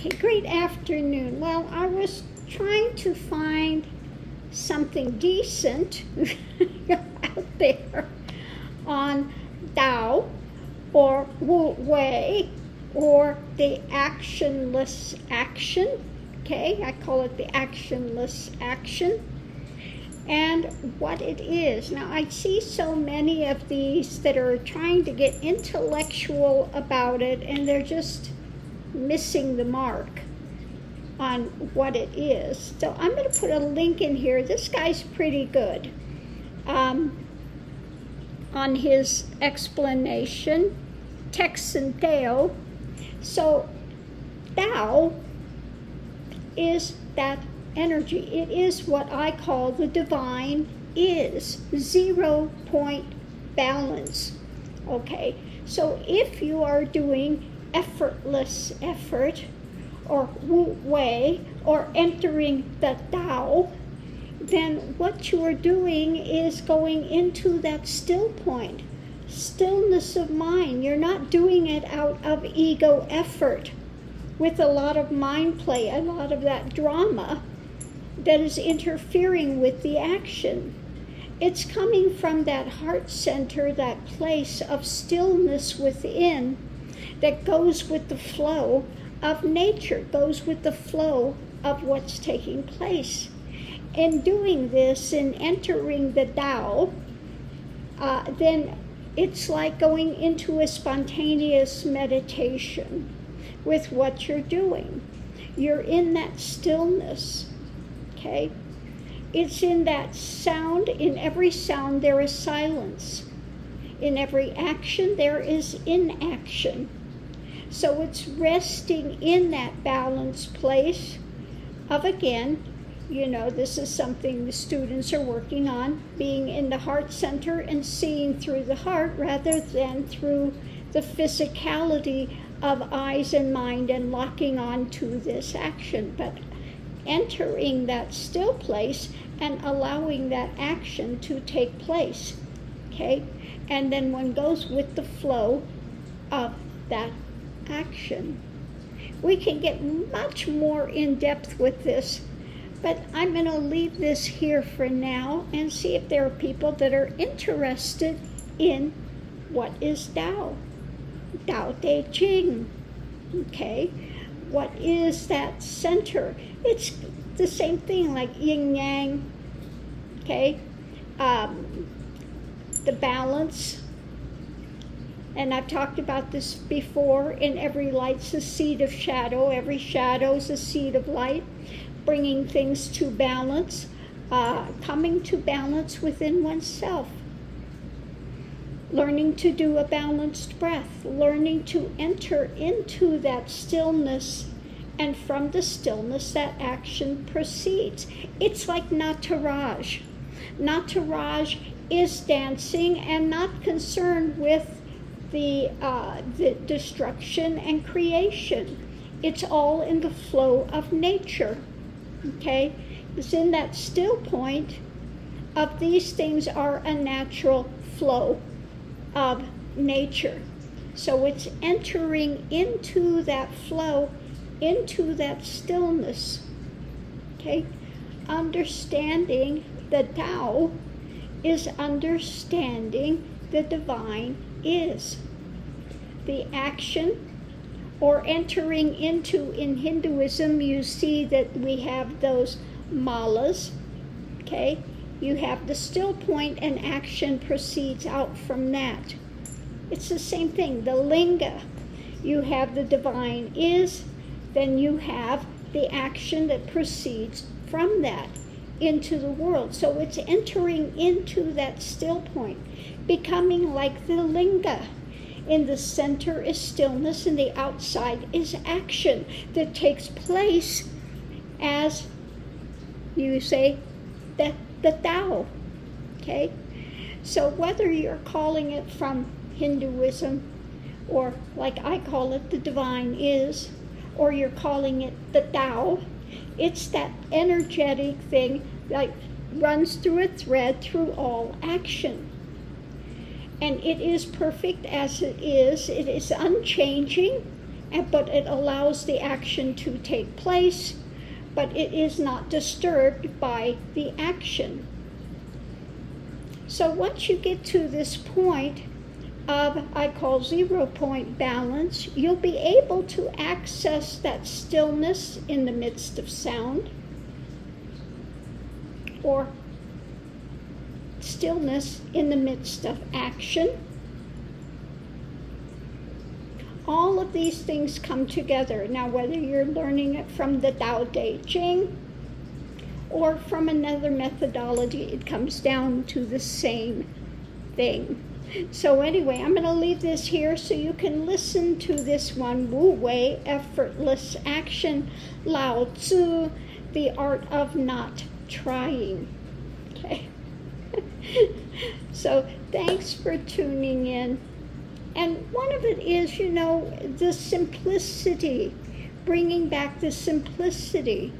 Okay, great afternoon. Well, I was trying to find something decent out there on Tao or Wu Wei or the actionless action. Okay, I call it the actionless action. And what it is. Now, I see so many of these that are trying to get intellectual about it, and they're just missing the mark on what it is. So I'm going to put a link in here. This guy's pretty good on his explanation, Texan Tao. So Tao is that energy. It is what I call the divine is, 0 point balance. Okay, so if you are doing effortless effort or Wu Wei or entering the Tao, then what you are doing is going into that still point, stillness of mind. You're not doing it out of ego effort with a lot of mind play, a lot of that drama that is interfering with the action. It's coming from that heart center, that place of stillness within that goes with the flow of nature, goes with the flow of what's taking place. In doing this, in entering the Tao, then it's like going into a spontaneous meditation with what you're doing. You're in that stillness, okay? It's in that sound. In every sound there is silence. In every action there is inaction. So it's resting in that balanced place of, again, this is something the students are working on, being in the heart center and seeing through the heart rather than through the physicality of eyes and mind and locking on to this action, but entering that still place and allowing that action to take place, okay? And then one goes with the flow of that action. We can get much more in depth with this, but I'm going to leave this here for now and see if there are people that are interested in what is Tao. Tao Te Ching, okay? What is that center? It's the same thing like yin yang, okay? The balance. And I've talked about this before. In every light's a seed of shadow. Every shadow's a seed of light. Bringing things to balance. Coming to balance within oneself. Learning to do a balanced breath. Learning to enter into that stillness. And from the stillness, that action proceeds. It's like Nataraj. Nataraj is dancing and not concerned with the destruction and creation. It's all in the flow of nature, okay? It's in that still point of these things are a natural flow of nature. So it's entering into that flow, into that stillness, okay? Understanding the Tao is understanding the divine is. The action or entering into, in Hinduism, you see that we have those malas, okay? You have the still point and action proceeds out from that. It's the same thing, the linga. You have the divine is, then you have the action that proceeds from that into the world. So it's entering into that still point, becoming like the linga. In the center is stillness, and the outside is action that takes place as, you say, the Tao, okay? So whether you're calling it from Hinduism, or like I call it, the divine is, or you're calling it the Tao, it's that energetic thing that runs through a thread through all action. And it is perfect as it is unchanging, but it allows the action to take place, but it is not disturbed by the action. So once you get to this point of, I call 0 point balance, you'll be able to access that stillness in the midst of sound, or stillness in the midst of action. All of these things come together. Now, whether you're learning it from the Tao Te Ching or from another methodology, it comes down to the same thing. So anyway, I'm going to leave this here so you can listen to this one, Wu Wei, Effortless Action, Lao Tzu, The Art of Not Trying. Okay. So thanks for tuning in. And one of it is, the simplicity, bringing back the simplicity.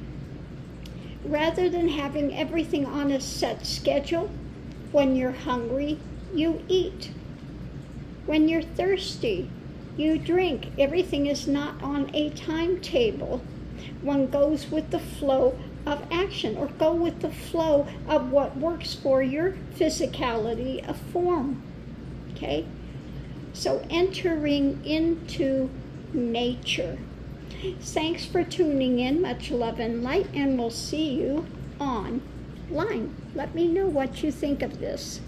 Rather than having everything on a set schedule, when you're hungry, you eat. When you're thirsty, you drink. Everything is not on a timetable. One goes with the flow of action, or go with the flow of what works for your physicality of form. Okay? So entering into nature. Thanks for tuning in. Much love and light, and we'll see you online. Let me know what you think of this.